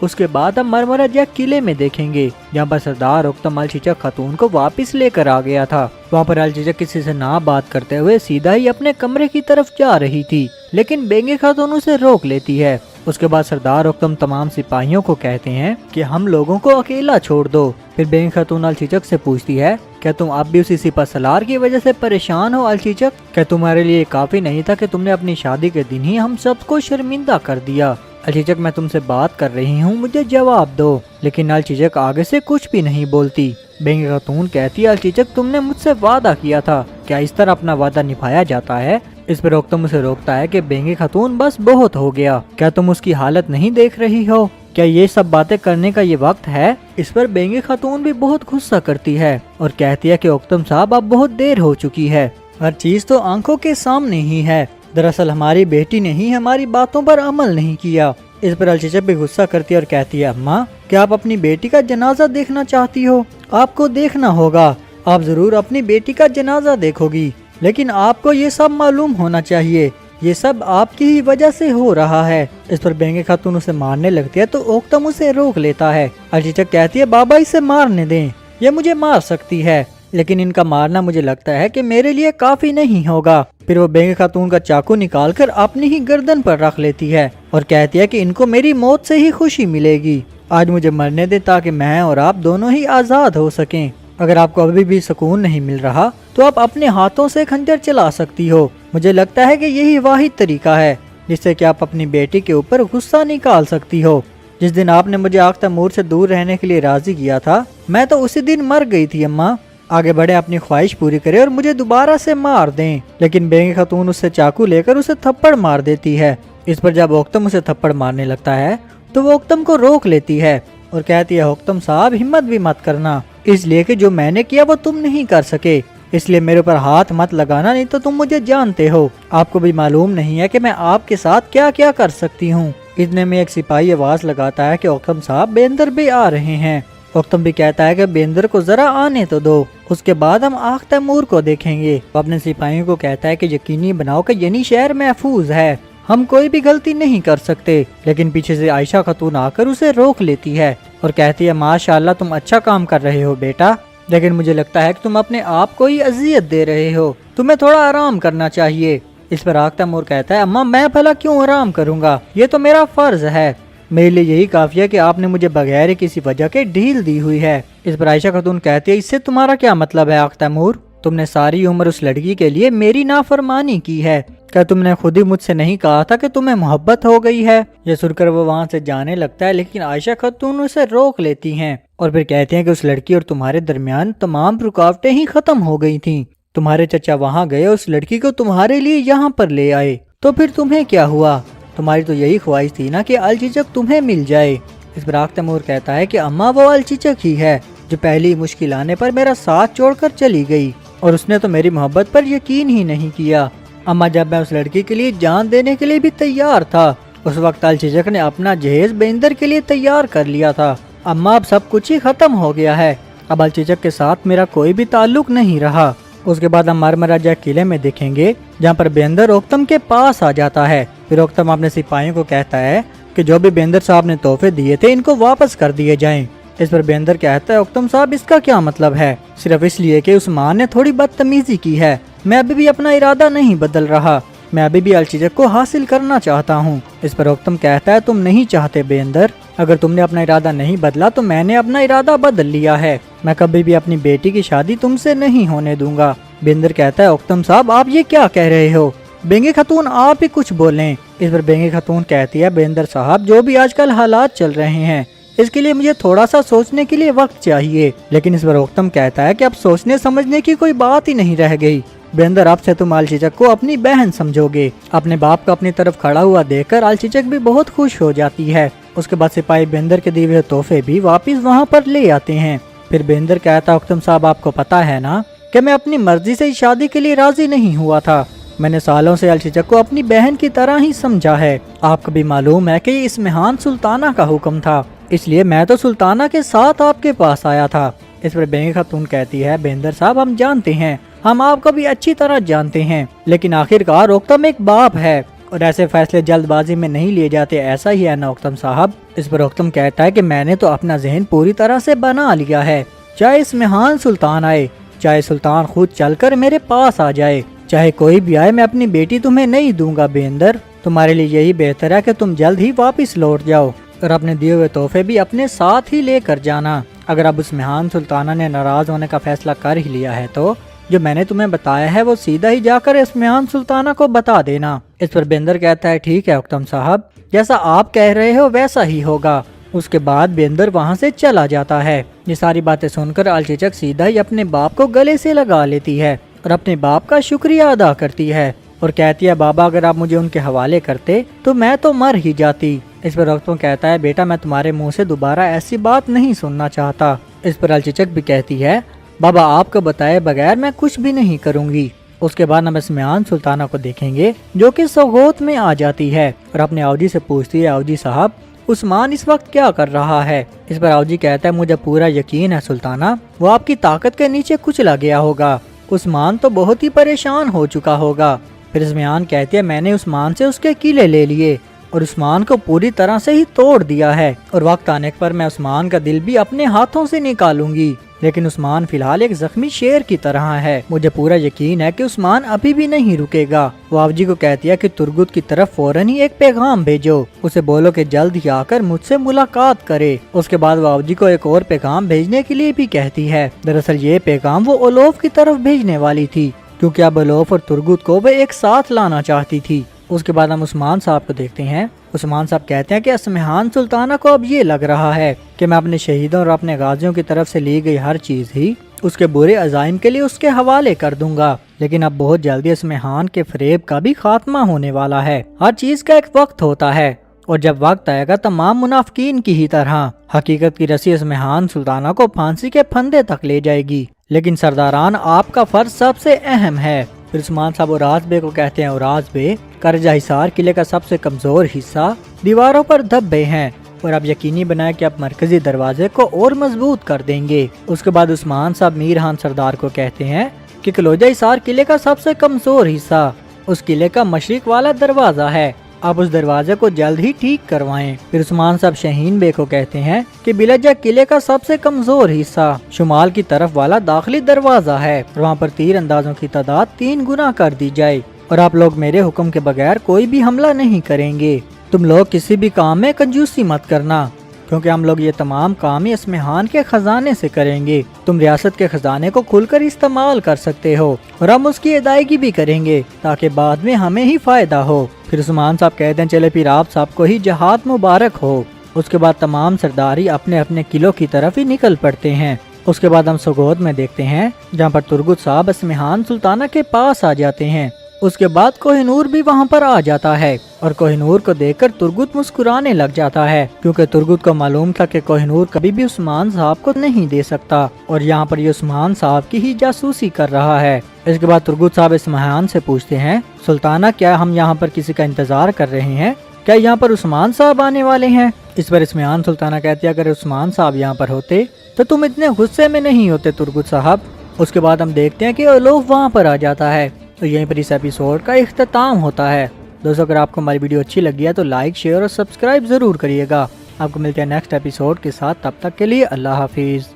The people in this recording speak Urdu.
اس کے بعد ہم مرمرہ جیک قلعے میں دیکھیں گے جہاں پر سردار اوکتم الچیچک خاتون کو واپس لے کر آ گیا تھا۔ وہاں پر الچیچک کسی سے نہ بات کرتے ہوئے سیدھا ہی اپنے کمرے کی طرف جا رہی تھی، لیکن بینگے خاتون اسے روک لیتی ہے۔ اس کے بعد سردار اوکتم تمام سپاہیوں کو کہتے ہیں کہ ہم لوگوں کو اکیلا چھوڑ دو۔ پھر بینگے خاتون الچیچک سے پوچھتی ہے کیا تم اب بھی اسی سپہ سالار کی وجہ سے پریشان ہو الچیچک؟ کیا تمہارے لیے کافی نہیں تھا کہ تم نے اپنی شادی کے دن ہی ہم سب کو شرمندہ کر دیا؟ الچیچک میں تم سے بات کر رہی ہوں، مجھے جواب دو۔ لیکن الچیچک آگے سے کچھ بھی نہیں بولتی۔ بینگے خاتون کہتی ہے الچیچک تم نے مجھ سے وعدہ کیا تھا، کیا اس طرح اپنا وعدہ نبھایا جاتا ہے؟ اس پر اوکتم اسے روکتا ہے کہ بینگے خاتون بس بہت ہو گیا، کیا تم اس کی حالت نہیں دیکھ رہی ہو؟ کیا یہ سب باتیں کرنے کا یہ وقت ہے؟ اس پر بینگے خاتون بھی بہت غصہ کرتی ہے اور کہتی ہے کہ اوکتم صاحب اب بہت دیر ہو چکی ہے، ہر چیز تو آنکھوں کے سامنے ہی ہے، دراصل ہماری بیٹی نے ہی ہماری باتوں پر عمل نہیں کیا۔ اس پر الچیچک بھی غصہ کرتی ہے اور کہتی ہے اماں کیا آپ اپنی بیٹی کا جنازہ دیکھنا چاہتی ہو؟ آپ کو دیکھنا ہوگا، آپ ضرور اپنی بیٹی کا جنازہ دیکھو گی، لیکن آپ کو یہ سب معلوم ہونا چاہیے یہ سب آپ کی ہی وجہ سے ہو رہا ہے۔ اس پر بینگے خاتون اسے مارنے لگتی ہے تو اوکتم اسے روک لیتا ہے۔ الچیچک کہتی ہے بابا اسے مارنے دیں، یہ مجھے مار سکتی ہے، لیکن ان کا مارنا مجھے لگتا ہے کہ میرے لیے کافی نہیں ہوگا۔ پھر وہ بینگے خاتون کا چاقو نکال کر اپنی ہی گردن پر رکھ لیتی ہے اور کہتی ہے کہ ان کو میری موت سے ہی خوشی ملے گی، آج مجھے مرنے دے تاکہ میں اور آپ دونوں ہی آزاد ہو سکیں۔ اگر آپ کو ابھی بھی سکون نہیں مل رہا تو آپ اپنے ہاتھوں سے خنجر چلا سکتی ہو، مجھے لگتا ہے کہ یہی واحد طریقہ ہے جس سے کہ آپ اپنی بیٹی کے اوپر غصہ نکال سکتی ہو۔ جس دن آپ نے مجھے آگ تیمور سے دور رہنے کے لیے راضی کیا تھا میں تو اسی دن مر گئی تھی اماں، آگے بڑھے اپنی خواہش پوری کرے اور مجھے دوبارہ سے مار دیں۔ لیکن بینگے خاتون اس سے چاقو لے کر اسے تھپڑ مار دیتی ہے۔ اس پر جب اوکتم اسے تھپڑ مارنے لگتا ہے تو وہ اوکتم کو روک لیتی ہے اور کہتی ہے اوکتم صاحب ہمت بھی مت کرنا، اس لیے کہ جو میں نے کیا وہ تم نہیں کر سکے، اس لیے میرے اوپر ہاتھ مت لگانا، نہیں تو تم مجھے جانتے ہو، آپ کو بھی معلوم نہیں ہے کہ میں آپ کے ساتھ کیا کیا کر سکتی ہوں۔ اتنے میں ایک سپاہی آواز لگاتا ہے کہ اوکتم صاحب بیندر بھی آ رہے ہیں۔ اوکتم بھی کہتا ہے کہ بیندر کو ذرا آنے تو دو، اس کے بعد ہم آگ تیمور کو دیکھیں گے۔ وہ اپنے سپاہیوں کو کہتا ہے کہ یقینی بناؤ کہ یعنی شہر محفوظ ہے، ہم کوئی بھی غلطی نہیں کر سکتے۔ لیکن پیچھے سے عائشہ خاتون آ کر اسے روک لیتی ہے اور کہتی ہے ماشاءاللہ تم اچھا کام کر رہے ہو بیٹا، لیکن مجھے لگتا ہے کہ تم اپنے آپ کو ہی اذیت دے رہے ہو، تمہیں تھوڑا آرام کرنا چاہیے۔ اس پر آگ تیمور کہتا ہے اماں میں بھلا کیوں آرام کروں گا، یہ تو میرا فرض ہے، میرے لیے یہی کافی ہے کہ آپ نے مجھے بغیر کسی وجہ کے ڈھیل دی ہوئی ہے۔ اس پر عائشہ خاتون کہتی ہے اس سے تمہارا کیا مطلب ہے آگ تیمور، تم نے ساری عمر اس لڑکی کے لیے میری نافرمانی کی ہے، کیا تم نے خود ہی مجھ سے نہیں کہا تھا کہ تمہیں محبت ہو گئی ہے؟ یہ سن کر وہ وہاں سے جانے لگتا ہے، لیکن عائشہ خاتون اسے روک لیتی ہیں اور پھر کہتے ہیں کہ اس لڑکی اور تمہارے درمیان تمام رکاوٹیں ہی ختم ہو گئی تھیں، تمہارے چچا وہاں گئے اس لڑکی کو تمہارے لیے یہاں پر لے آئے، تو پھر تمہیں کیا ہوا؟ تمہاری تو یہی خواہش تھی نا کہ الچیچک تمہیں مل جائے۔ اس پر آگ تیمور کہتا ہے کہ اماں وہ الچیچک ہی ہے جو پہلی مشکل آنے پر میرا ساتھ چھوڑ کر چلی گئی، اور اس نے تو میری محبت پر یقین ہی نہیں کیا۔ اما جب میں اس لڑکی کے لیے جان دینے کے لیے بھی تیار تھا، اس وقت الچیچک نے اپنا جہیز بیندر کے لیے تیار کر لیا تھا۔ اما اب سب کچھ ہی ختم ہو گیا ہے، اب الچیچک کے ساتھ میرا کوئی بھی تعلق نہیں رہا۔ اس کے بعد ہم مرمرہ جیک قلعے میں دیکھیں گے جہاں پر بیندر اوکتم کے پاس آ جاتا ہے۔ پھر اوکتم اپنے سپاہیوں کو کہتا ہے کہ جو بھی بیندر صاحب نے تحفے دیے تھے ان کو واپس کر دیے جائیں۔ اس پر بیندر کہتا ہے اوکتم صاحب اس کا کیا مطلب ہے؟ صرف اس لیے کہ اس ماں نے تھوڑی بدتمیزی کی ہے، میں ابھی بھی اپنا ارادہ نہیں بدل رہا، میں ابھی بھی الچیچک کو حاصل کرنا چاہتا ہوں۔ اس پر اوکتم کہتا ہے تم نہیں چاہتے بیندر، اگر تم نے اپنا ارادہ نہیں بدلا تو میں نے اپنا ارادہ بدل لیا ہے، میں کبھی بھی اپنی بیٹی کی شادی تم سے نہیں ہونے دوں گا۔ بیندر کہتا ہے اوکتم صاحب آپ یہ کیا کہہ رہے ہو، بینگے خاتون آپ ہی کچھ بولیں۔ اس پر بینگے خاتون کہتی ہے بیندر صاحب جو بھی آج کل حالات چل رہے ہیں اس کے لیے مجھے تھوڑا سا سوچنے کے لیے وقت چاہیے۔ لیکن اس پر اوکتم کہتا ہے کہ اب سوچنے سمجھنے کی کوئی بات ہی نہیں رہ گئی، بیندر اب سے تم الچیچک کو اپنی بہن سمجھو گے۔ اپنے باپ کو اپنی طرف کھڑا ہوا دیکھ کر الچیچک بھی بہت خوش ہو جاتی ہے۔ اس کے بعد سپاہی بیندر کے دیے ہوئے تحفے بھی واپس وہاں پر لے آتے ہیں۔ پھر بیندر کہتا ہے اوکتم صاحب آپ کو پتا ہے نا کہ میں اپنی مرضی سے شادی کے لیے راضی نہیں ہوا تھا، میں نے سالوں سے الچیچک کو اپنی بہن کی طرح ہی سمجھا ہے، آپ کو بھی معلوم ہے کہ یہ اسمہان سلطانہ کا حکم تھا، اس لیے میں تو سلطانہ کے ساتھ آپ کے پاس آیا تھا۔ اس پر بینگے خاتون کہتی ہے بیندر صاحب ہم جانتے ہیں، ہم آپ کو بھی اچھی طرح جانتے ہیں، لیکن آخرکار اوکتم ایک باپ ہے، اور ایسے فیصلے جلد بازی میں نہیں لیے جاتے، ایسا ہی ہے نا اختم صاحب؟ اس پر اختم کہتا ہے کہ میں نے تو اپنا ذہن پوری طرح سے بنا لیا ہے، چاہے اسمہان سلطان آئے، چاہے سلطان خود چل کر میرے پاس آ جائے، چاہے کوئی بھی آئے، میں اپنی بیٹی تمہیں نہیں دوں گا بیندر۔ تمہارے لیے یہی بہتر ہے کہ تم جلد ہی واپس لوٹ جاؤ اور اپنے دیے ہوئے تحفے بھی اپنے ساتھ ہی لے کر جانا۔ اگر اب اسمہان سلطانہ نے ناراض ہونے کا فیصلہ کر ہی لیا ہے تو جو میں نے تمہیں بتایا ہے وہ سیدھا ہی جا کر اسمہان سلطانہ کو بتا دینا۔ اس پر بیندر کہتا ہے ٹھیک ہے اختم صاحب، جیسا آپ کہہ رہے ہو ویسا ہی ہوگا۔ اس کے بعد بیندر وہاں سے چلا جاتا ہے۔ یہ ساری باتیں سن کر الچچک سیدھا ہی اپنے باپ کو گلے سے لگا لیتی ہے اور اپنے باپ کا شکریہ ادا کرتی ہے اور کہتی ہے بابا اگر آپ مجھے ان کے حوالے کرتے تو میں تو مر ہی جاتی۔ اس پر اختم کہتا ہے بیٹا میں تمہارے منہ سے دوبارہ ایسی بات نہیں سننا چاہتا۔ اس پر الچچک بھی کہتی ہے بابا آپ کو بتائے بغیر میں کچھ بھی نہیں کروں گی۔ اس کے بعد ہم اسمہان سلطانہ کو دیکھیں گے جو کہ سوگوت میں آ جاتی ہے اور اپنے آؤجی سے پوچھتی ہے آؤجی صاحب عثمان اس وقت کیا کر رہا ہے؟ اس پر آؤجی کہتا ہے مجھے پورا یقین ہے سلطانہ وہ آپ کی طاقت کے نیچے کچلا گیا ہوگا، عثمان تو بہت ہی پریشان ہو چکا ہوگا۔ پھر اسمہان کہتی ہے میں نے عثمان سے اس کے قلعے لے لیے اور عثمان کو پوری طرح سے ہی توڑ دیا ہے اور وقت آنے پر میں عثمان کا دل بھی اپنے ہاتھوں سے نکالوں گی، لیکن عثمان فی الحال ایک زخمی شیر کی طرح ہے، مجھے پورا یقین ہے کہ عثمان ابھی بھی نہیں رکے گا۔ وہ آؤجی کو کہتی ہے کہ ترگت کی طرف فوراً ہی ایک پیغام بھیجو، اسے بولو کہ جلد ہی آ کر مجھ سے ملاقات کرے۔ اس کے بعد وہ آؤجی کو ایک اور پیغام بھیجنے کے لیے بھی کہتی ہے۔ دراصل یہ پیغام وہ اولوف کی طرف بھیجنے والی تھی کیونکہ اب اولوف اور ترگت کو وہ ایک ساتھ لانا چاہتی تھی۔ اس کے بعد ہم عثمان صاحب کو دیکھتے ہیں۔ عثمان صاحب کہتے ہیں کہ اسمہان سلطانہ کو اب یہ لگ رہا ہے کہ میں اپنے شہیدوں اور اپنے غازیوں کی طرف سے لی گئی ہر چیز ہی اس کے برے عزائم کے لیے اس کے حوالے کر دوں گا، لیکن اب بہت جلدی اسمہان کے فریب کا بھی خاتمہ ہونے والا ہے۔ ہر چیز کا ایک وقت ہوتا ہے اور جب وقت آئے گا تمام منافقین کی ہی طرح حقیقت کی رسی اسمہان سلطانہ کو پھانسی کے پھندے تک لے جائے گی، لیکن سرداران آپ کا فرض سب سے اہم ہے۔ پھر عثمان صاحب اوراز بے کو کہتے ہیں اوراز بے کرجہ حصار قلعے کا سب سے کمزور حصہ دیواروں پر دبے ہیں اور اب یقینی بنائے کہ اب مرکزی دروازے کو اور مضبوط کر دیں گے۔ اس کے بعد عثمان صاحب میرحان سردار کو کہتے ہیں کہ کلوجہ حصار قلعے کا سب سے کمزور حصہ اس قلعے کا مشرق والا دروازہ ہے، آپ اس دروازے کو جلد ہی ٹھیک کروائیں۔ پھر عثمان صاحب شاہین بے کو کہتے ہیں کہ بلجہ قلعے کا سب سے کمزور حصہ شمال کی طرف والا داخلی دروازہ ہے اور وہاں پر تیر اندازوں کی تعداد 3 گنا کر دی جائے اور آپ لوگ میرے حکم کے بغیر کوئی بھی حملہ نہیں کریں گے۔ تم لوگ کسی بھی کام میں کنجوسی مت کرنا کیونکہ ہم لوگ یہ تمام کام ہی اسمہان کے خزانے سے کریں گے، تم ریاست کے خزانے کو کھل کر استعمال کر سکتے ہو اور ہم اس کی ادائیگی بھی کریں گے تاکہ بعد میں ہمیں ہی فائدہ ہو۔ پھر عثمان صاحب کہتے ہیں چلے پھر آپ صاحب کو ہی جہاد مبارک ہو۔ اس کے بعد تمام سرداری اپنے اپنے قلعوں کی طرف ہی نکل پڑتے ہیں۔ اس کے بعد ہم سوگوت میں دیکھتے ہیں جہاں پر ترگت صاحب اسمہان سلطانہ کے پاس آ جاتے ہیں۔ اس کے بعد کوہ نور بھی وہاں پر آ جاتا ہے اور کوہ نور کو دیکھ کر ترگت مسکرانے لگ جاتا ہے کیونکہ ترگت کو معلوم تھا کہ کوہ نور کبھی بھی عثمان صاحب کو نہیں دے سکتا اور یہاں پر یہ عثمان صاحب کی ہی جاسوسی کر رہا ہے۔ اس کے بعد ترگت صاحب اسمہان سے پوچھتے ہیں سلطانہ کیا ہم یہاں پر کسی کا انتظار کر رہے ہیں؟ کیا یہاں پر عثمان صاحب آنے والے ہیں؟ اس پر اسمہان سلطانہ کہتی ہے اگر عثمان صاحب یہاں پر ہوتے تو تم اتنے غصے میں نہیں ہوتے ترگت صاحب۔ اس کے بعد ہم دیکھتے ہیں کہ اولوف وہاں پر آ جاتا ہے تو یہیں پر اس ایپیسوڈ کا اختتام ہوتا ہے۔ دوستو اگر آپ کو ہماری ویڈیو اچھی لگی ہے تو لائک شیئر اور سبسکرائب ضرور کریے گا۔ آپ کو ملتے ہیں نیکسٹ ایپیسوڈ کے ساتھ، تب تک کے لیے اللہ حافظ۔